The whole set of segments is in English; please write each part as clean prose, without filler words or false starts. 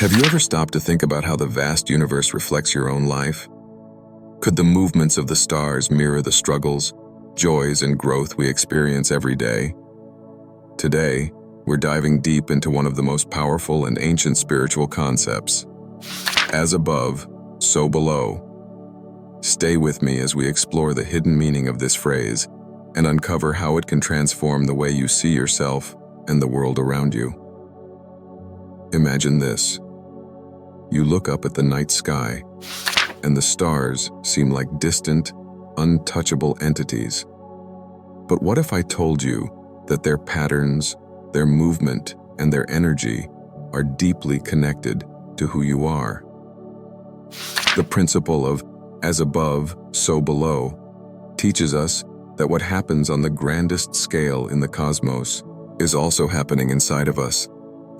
Have you ever stopped to think about how the vast universe reflects your own life? Could the movements of the stars mirror the struggles, joys, and growth we experience every day? Today, we're diving deep into one of the most powerful and ancient spiritual concepts. As above, so below. Stay with me as we explore the hidden meaning of this phrase and uncover how it can transform the way you see yourself and the world around you. Imagine this. You look up at the night sky, and the stars seem like distant, untouchable entities. But what if I told you that their patterns, their movement, and their energy are deeply connected to who you are? The principle of as above, so below teaches us that what happens on the grandest scale in the cosmos is also happening inside of us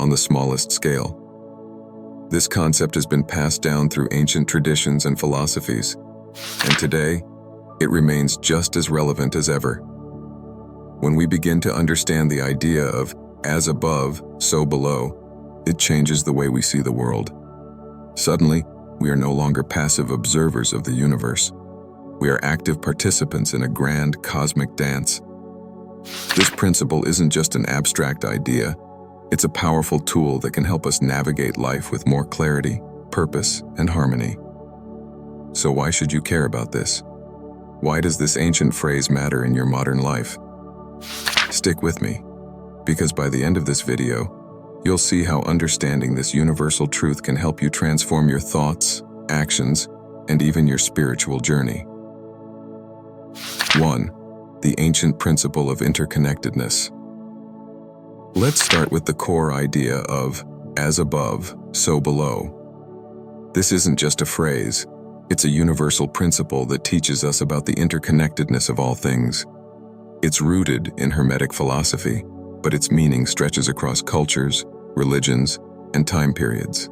on the smallest scale. This concept has been passed down through ancient traditions and philosophies, and today, it remains just as relevant as ever. When we begin to understand the idea of as above, so below, it changes the way we see the world. Suddenly, we are no longer passive observers of the universe. We are active participants in a grand cosmic dance. This principle isn't just an abstract idea. It's a powerful tool that can help us navigate life with more clarity, purpose, and harmony. So why should you care about this? Why does this ancient phrase matter in your modern life? Stick with me, because by the end of this video, you'll see how understanding this universal truth can help you transform your thoughts, actions, and even your spiritual journey. 1. The ancient principle of interconnectedness. Let's start with the core idea of as above, so below. This isn't just a phrase, it's a universal principle that teaches us about the interconnectedness of all things. It's rooted in Hermetic philosophy, but its meaning stretches across cultures, religions, and time periods.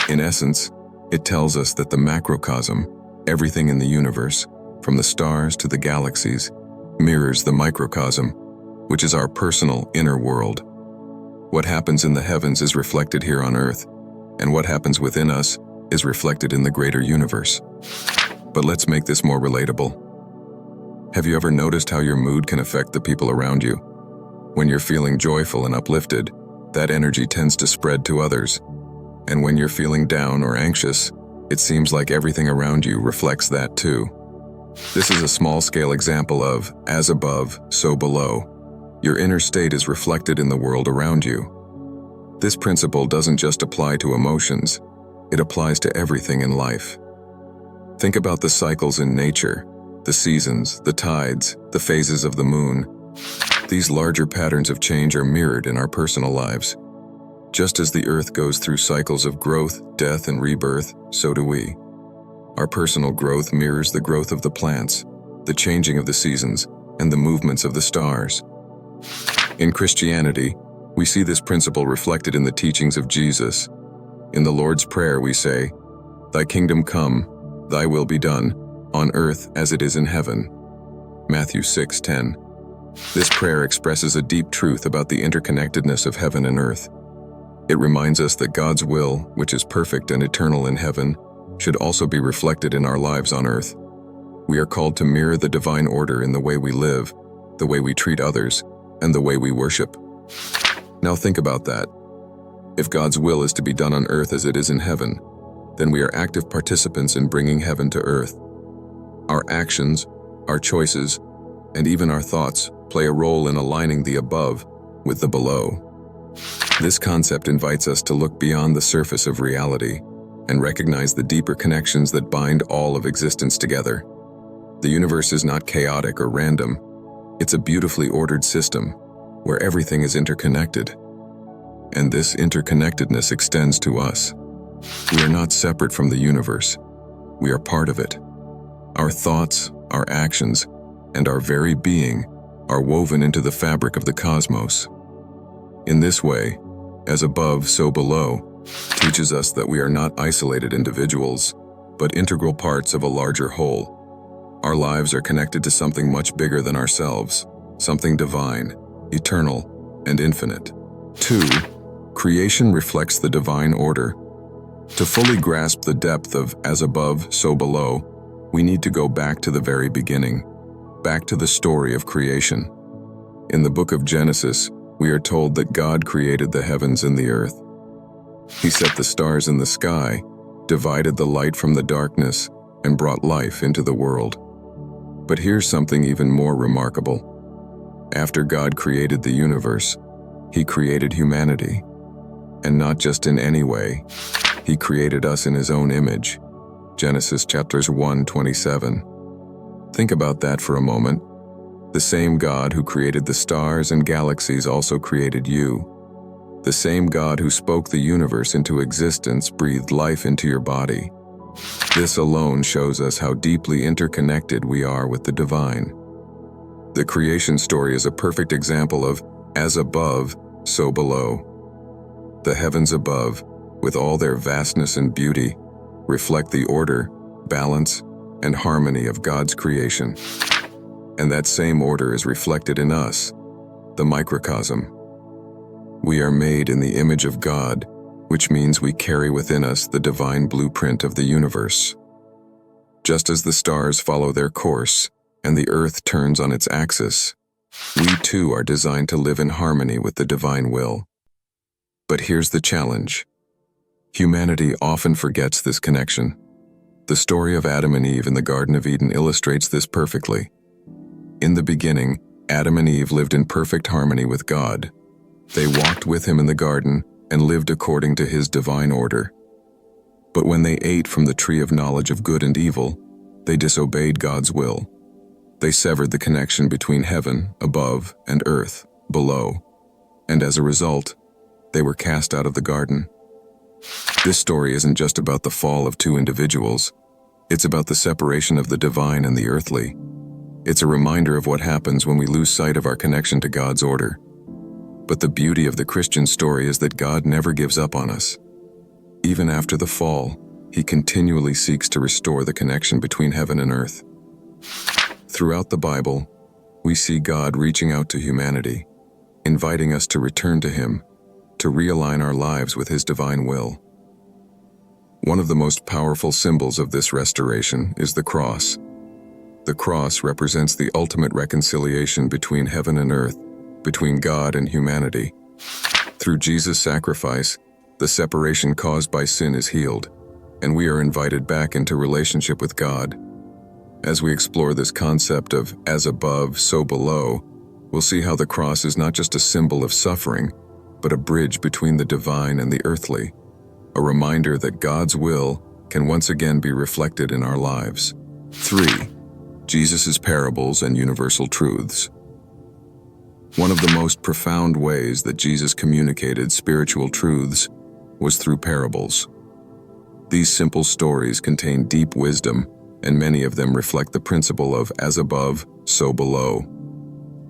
In essence, it tells us that the macrocosm, everything in the universe, from the stars to the galaxies, mirrors the microcosm, which is our personal inner world. What happens in the heavens is reflected here on Earth, and what happens within us is reflected in the greater universe. But let's make this more relatable. Have you ever noticed how your mood can affect the people around you? When you're feeling joyful and uplifted, that energy tends to spread to others. And when you're feeling down or anxious, it seems like everything around you reflects that too. This is a small-scale example of as above, so below. Your inner state is reflected in the world around you. This principle doesn't just apply to emotions, it applies to everything in life. Think about the cycles in nature, the seasons, the tides, the phases of the moon. These larger patterns of change are mirrored in our personal lives. Just as the earth goes through cycles of growth, death, and rebirth, so do we. Our personal growth mirrors the growth of the plants, the changing of the seasons, and the movements of the stars. In Christianity, we see this principle reflected in the teachings of Jesus. In the Lord's Prayer we say, "Thy kingdom come, thy will be done, on earth as it is in heaven." Matthew 6:10. This prayer expresses a deep truth about the interconnectedness of heaven and earth. It reminds us that God's will, which is perfect and eternal in heaven, should also be reflected in our lives on earth. We are called to mirror the divine order in the way we live, the way we treat others, and the way we worship. Now think about that. If God's will is to be done on earth as it is in heaven, then we are active participants in bringing heaven to earth. Our actions, our choices, and even our thoughts play a role in aligning the above with the below. This concept invites us to look beyond the surface of reality and recognize the deeper connections that bind all of existence together. The universe is not chaotic or random. It's a beautifully ordered system where everything is interconnected. And this interconnectedness extends to us. We are not separate from the universe. We are part of it. Our thoughts, our actions, and our very being are woven into the fabric of the cosmos. In this way, as above, so below, teaches us that we are not isolated individuals, but integral parts of a larger whole. Our lives are connected to something much bigger than ourselves, something divine, eternal, and infinite. 2. Creation reflects the divine order, To fully grasp the depth of as above, so below, we need to go back to the very beginning, back to the story of creation. In the book of Genesis, we are told that God created the heavens and the earth. He set the stars in the sky, divided the light from the darkness, and brought life into the world. But here's something even more remarkable. After God created the universe, He created humanity. And not just in any way, He created us in His own image. Genesis chapters 1:27. Think about that for a moment. The same God who created the stars and galaxies also created you. The same God who spoke the universe into existence breathed life into your body. This alone shows us how deeply interconnected we are with the divine. The creation story is a perfect example of as above, so below. The heavens above, with all their vastness and beauty, reflect the order, balance, and harmony of God's creation. And that same order is reflected in us, the microcosm. We are made in the image of God, which means we carry within us the divine blueprint of the universe. Just as the stars follow their course and the earth turns on its axis, we too are designed to live in harmony with the divine will. But here's the challenge. Humanity often forgets this connection. The story of Adam and Eve in the Garden of Eden illustrates this perfectly. In the beginning, Adam and Eve lived in perfect harmony with God. They walked with Him in the garden and lived according to His divine order. But when they ate from the tree of knowledge of good and evil, they disobeyed God's will. They severed the connection between heaven, above, and earth, below. And as a result, they were cast out of the garden. This story isn't just about the fall of two individuals. It's about the separation of the divine and the earthly. It's a reminder of what happens when we lose sight of our connection to God's order. But the beauty of the Christian story is that God never gives up on us. Even after the fall, He continually seeks to restore the connection between heaven and earth. Throughout the Bible, we see God reaching out to humanity, inviting us to return to Him, to realign our lives with His divine will. One of the most powerful symbols of this restoration is the cross. The cross represents the ultimate reconciliation between heaven and earth, between God and humanity. Through Jesus' sacrifice, the separation caused by sin is healed, and we are invited back into relationship with God. As we explore this concept of as above, so below, we'll see how the cross is not just a symbol of suffering, but a bridge between the divine and the earthly, a reminder that God's will can once again be reflected in our lives. 3. Jesus' parables and universal truths. One of the most profound ways that Jesus communicated spiritual truths was through parables. These simple stories contain deep wisdom, and many of them reflect the principle of as above, so below.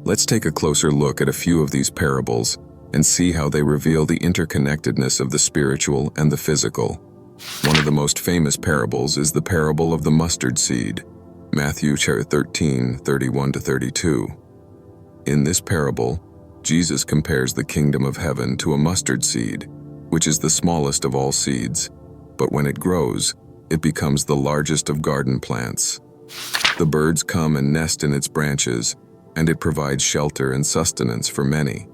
Let's take a closer look at a few of these parables and see how they reveal the interconnectedness of the spiritual and the physical. One of the most famous parables is the parable of the mustard seed, Matthew 13:31-32. In this parable, Jesus compares the kingdom of heaven to a mustard seed, which is the smallest of all seeds, but when it grows, it becomes the largest of garden plants. The birds come and nest in its branches, and it provides shelter and sustenance for many.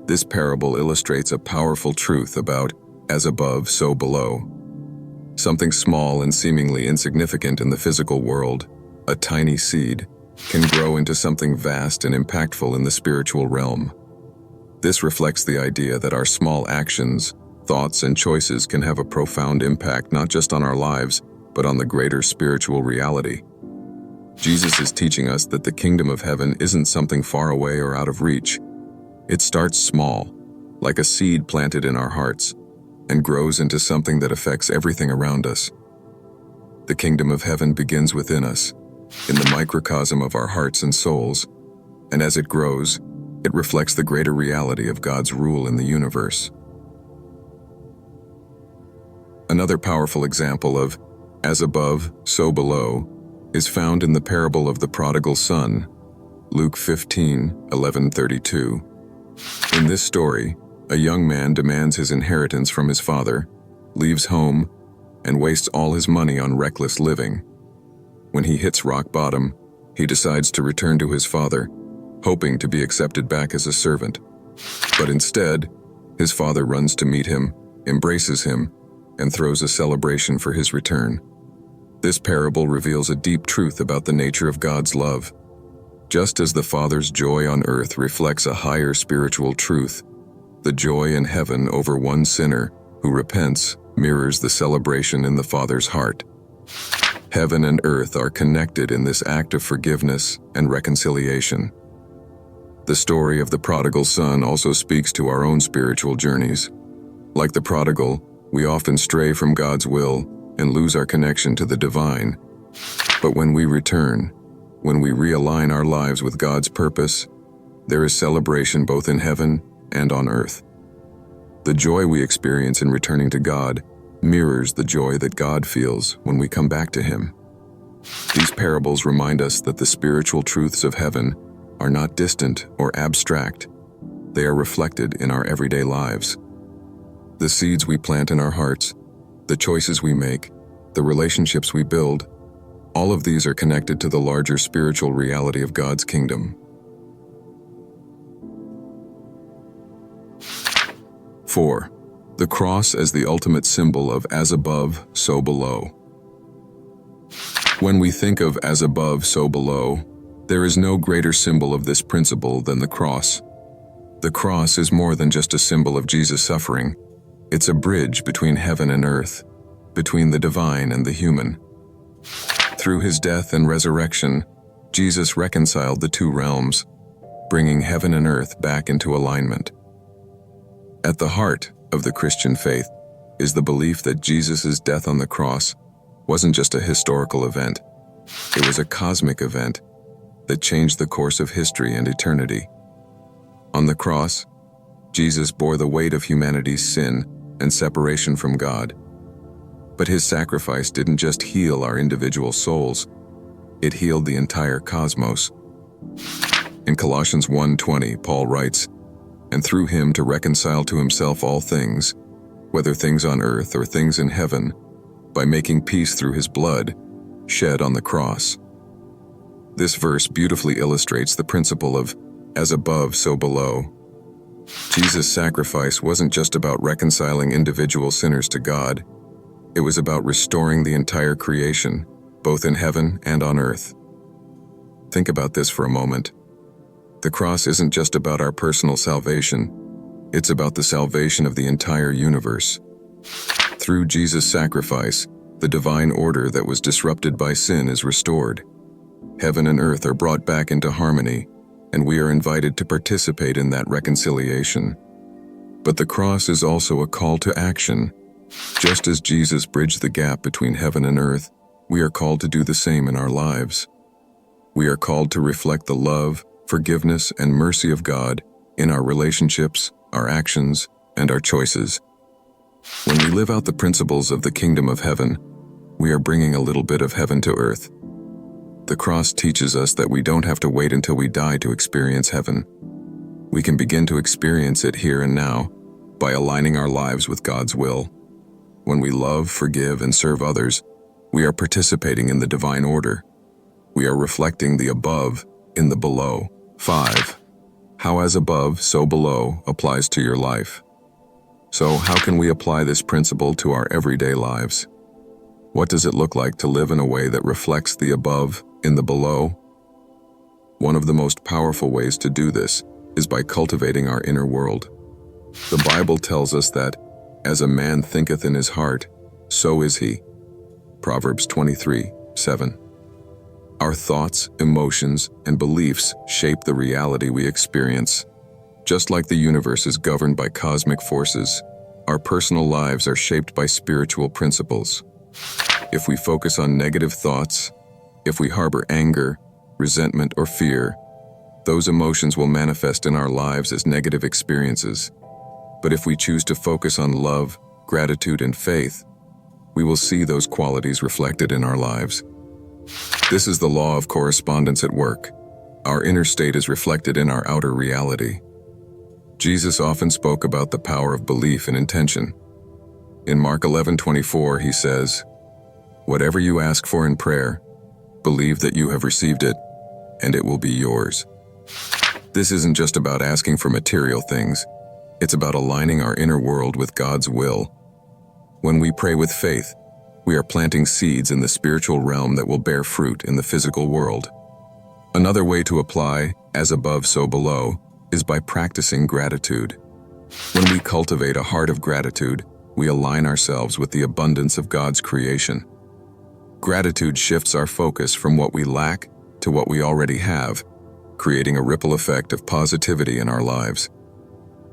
This parable illustrates a powerful truth about as above, so below. Something small and seemingly insignificant in the physical world, a tiny seed, can grow into something vast and impactful in the spiritual realm. This reflects the idea that our small actions, thoughts, and choices can have a profound impact not just on our lives, but on the greater spiritual reality. Jesus is teaching us that the kingdom of heaven isn't something far away or out of reach. It starts small, like a seed planted in our hearts, and grows into something that affects everything around us. The kingdom of heaven begins within us, in the microcosm of our hearts and souls, and as it grows, it reflects the greater reality of God's rule in the universe. Another powerful example of as above, so below is found in the parable of the prodigal son, Luke 15:11-32. In this story, a young man demands his inheritance from his father, leaves home, and wastes all his money on reckless living. When he hits rock bottom, he decides to return to his father, hoping to be accepted back as a servant. But instead, his father runs to meet him, embraces him, and throws a celebration for his return. This parable reveals a deep truth about the nature of God's love. Just as the Father's joy on earth reflects a higher spiritual truth, the joy in heaven over one sinner who repents mirrors the celebration in the Father's heart. Heaven and earth are connected in this act of forgiveness and reconciliation. The story of the prodigal son also speaks to our own spiritual journeys. Like the prodigal, we often stray from God's will and lose our connection to the divine. But when we return, when we realign our lives with God's purpose, there is celebration both in heaven and on earth. The joy we experience in returning to God mirrors the joy that God feels when we come back to Him. These parables remind us that the spiritual truths of heaven are not distant or abstract. They are reflected in our everyday lives. The seeds we plant in our hearts, the choices we make, the relationships we build, all of these are connected to the larger spiritual reality of God's kingdom. 4. The cross as the ultimate symbol of as above, so below. When we think of as above, so below, there is no greater symbol of this principle than the cross. The cross is more than just a symbol of Jesus' suffering. It's a bridge between heaven and earth, between the divine and the human. Through his death and resurrection, Jesus reconciled the two realms, bringing heaven and earth back into alignment. At the heart of the Christian faith is the belief that Jesus' death on the cross wasn't just a historical event. It was a cosmic event that changed the course of history and eternity. On the cross, Jesus bore the weight of humanity's sin and separation from God. But his sacrifice didn't just heal our individual souls, it healed the entire cosmos. In Colossians 1:20, Paul writes, "And through him to reconcile to himself all things, whether things on earth or things in heaven, by making peace through his blood, shed on the cross." This verse beautifully illustrates the principle of as above, so below. Jesus' sacrifice wasn't just about reconciling individual sinners to God. It was about restoring the entire creation, both in heaven and on earth. Think about this for a moment. The cross isn't just about our personal salvation. It's about the salvation of the entire universe. Through Jesus' sacrifice, the divine order that was disrupted by sin is restored. Heaven and earth are brought back into harmony, and we are invited to participate in that reconciliation. But the cross is also a call to action. Just as Jesus bridged the gap between heaven and earth, we are called to do the same in our lives. We are called to reflect the love, forgiveness, and mercy of God in our relationships, our actions, and our choices. When we live out the principles of the kingdom of heaven, we are bringing a little bit of heaven to earth. The cross teaches us that we don't have to wait until we die to experience heaven. We can begin to experience it here and now by aligning our lives with God's will. When we love, forgive, and serve others, we are participating in the divine order. We are reflecting the above in the below. 5. How as above, so below applies to your life. So how can we apply this principle to our everyday lives? What does it look like to live in a way that reflects the above in the below? One of the most powerful ways to do this is by cultivating our inner world. The Bible tells us that, as a man thinketh in his heart, so is he. Proverbs 23:7. Our thoughts, emotions, and beliefs shape the reality we experience. Just like the universe is governed by cosmic forces, our personal lives are shaped by spiritual principles. If we focus on negative thoughts, if we harbor anger, resentment, or fear, those emotions will manifest in our lives as negative experiences. But if we choose to focus on love, gratitude, and faith, we will see those qualities reflected in our lives. This is the law of correspondence at work. Our inner state is reflected in our outer reality. Jesus often spoke about the power of belief and intention. In Mark 11:24, he says, "Whatever you ask for in prayer, believe that you have received it, and it will be yours." This isn't just about asking for material things. It's about aligning our inner world with God's will. When we pray with faith, we are planting seeds in the spiritual realm that will bear fruit in the physical world. Another way to apply "as above, so below" is by practicing gratitude. When we cultivate a heart of gratitude, we align ourselves with the abundance of God's creation. Gratitude shifts our focus from what we lack to what we already have, creating a ripple effect of positivity in our lives.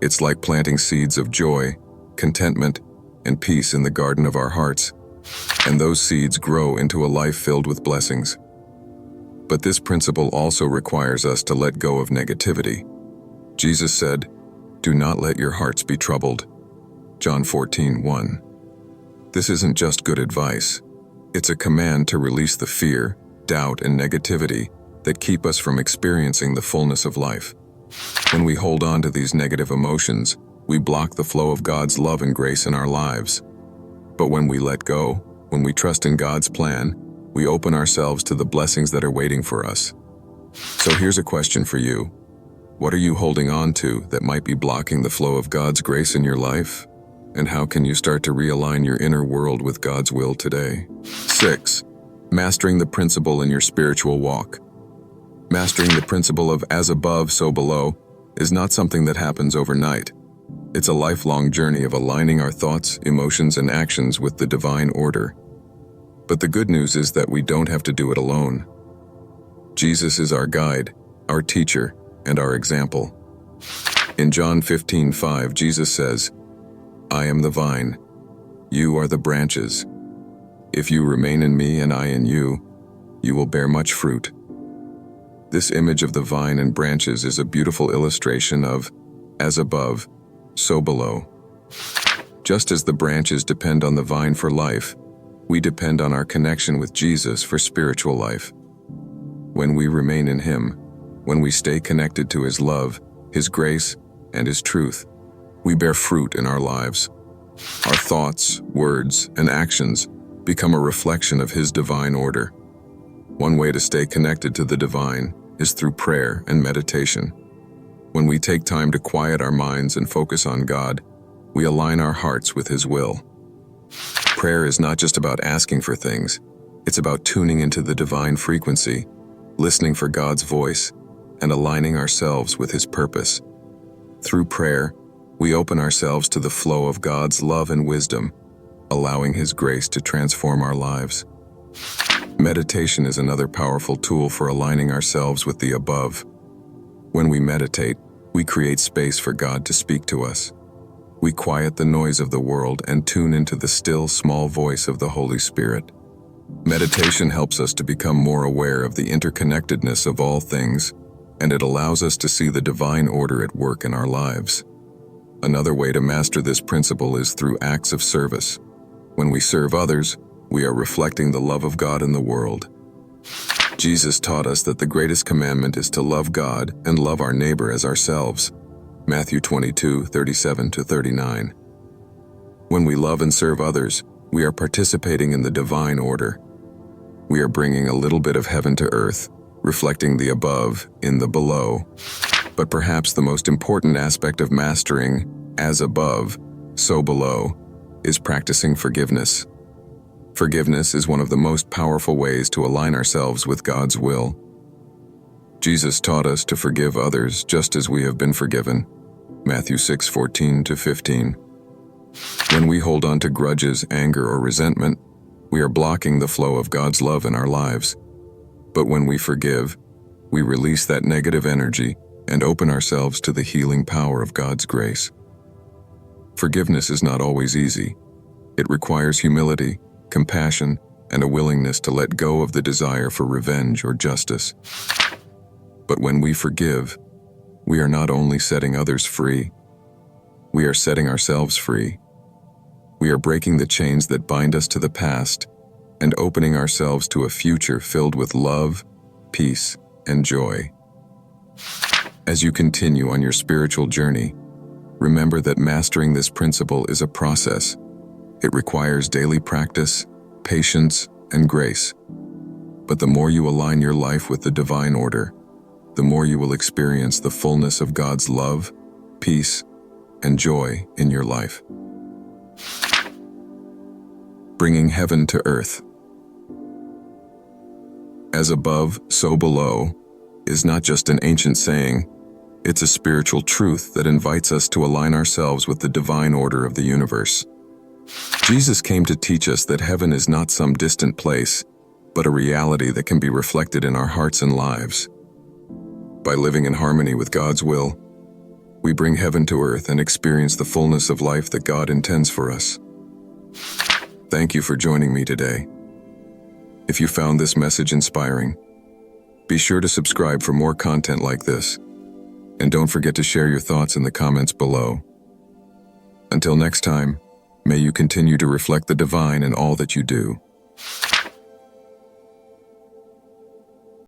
It's like planting seeds of joy, contentment, and peace in the garden of our hearts, and those seeds grow into a life filled with blessings. But this principle also requires us to let go of negativity. Jesus said, "Do not let your hearts be troubled." John 14:1. This isn't just good advice. It's a command to release the fear, doubt, and negativity that keep us from experiencing the fullness of life. When we hold on to these negative emotions, we block the flow of God's love and grace in our lives. But when we let go, when we trust in God's plan, we open ourselves to the blessings that are waiting for us. So here's a question for you. What are you holding on to that might be blocking the flow of God's grace in your life? And how can you start to realign your inner world with God's will today? 6. Mastering the principle in your spiritual walk. Mastering the principle of "as above, so below" is not something that happens overnight. It's a lifelong journey of aligning our thoughts, emotions, and actions with the divine order. But the good news is that we don't have to do it alone. Jesus is our guide, our teacher, and our example. In John 15:5, Jesus says, "I am the vine, you are the branches. If you remain in me and I in you, you will bear much fruit." This image of the vine and branches is a beautiful illustration of "as above, so below." Just as the branches depend on the vine for life, we depend on our connection with Jesus for spiritual life. When we remain in Him, when we stay connected to His love, His grace, and His truth, we bear fruit in our lives. Our thoughts, words, and actions become a reflection of His divine order. One way to stay connected to the divine is through prayer and meditation. When we take time to quiet our minds and focus on God, we align our hearts with His will. Prayer is not just about asking for things, it's about tuning into the divine frequency, listening for God's voice, and aligning ourselves with His purpose. Through prayer, we open ourselves to the flow of God's love and wisdom, allowing His grace to transform our lives. Meditation is another powerful tool for aligning ourselves with the above. When we meditate, we create space for God to speak to us. We quiet the noise of the world and tune into the still, small voice of the Holy Spirit. Meditation helps us to become more aware of the interconnectedness of all things, and it allows us to see the divine order at work in our lives. Another way to master this principle is through acts of service. When we serve others, we are reflecting the love of God in the world. Jesus taught us that the greatest commandment is to love God and love our neighbor as ourselves. Matthew 22:37-39. When we love and serve others, we are participating in the divine order. We are bringing a little bit of heaven to earth, reflecting the above in the below. But perhaps the most important aspect of mastering "as above, so below" is practicing forgiveness. Forgiveness is one of the most powerful ways to align ourselves with God's will. Jesus taught us to forgive others just as we have been forgiven. Matthew 6:14-15. When we hold on to grudges, anger, or resentment, we are blocking the flow of God's love in our lives. But when we forgive, we release that negative energy and open ourselves to the healing power of God's grace. Forgiveness is not always easy. It requires humility, compassion, and a willingness to let go of the desire for revenge or justice. But when we forgive, we are not only setting others free, we are setting ourselves free. We are breaking the chains that bind us to the past and opening ourselves to a future filled with love, peace, and joy. As you continue on your spiritual journey, remember that mastering this principle is a process. It requires daily practice, patience, and grace. But the more you align your life with the divine order, the more you will experience the fullness of God's love, peace, and joy in your life. Bringing heaven to earth. As above, so below is not just an ancient saying, it's a spiritual truth that invites us to align ourselves with the divine order of the universe. Jesus came to teach us that heaven is not some distant place, but a reality that can be reflected in our hearts and lives. By living in harmony with God's will, we bring heaven to earth and experience the fullness of life that God intends for us. Thank you for joining me today. If you found this message inspiring, be sure to subscribe for more content like this, and don't forget to share your thoughts in the comments below. Until next time, may you continue to reflect the divine in all that you do.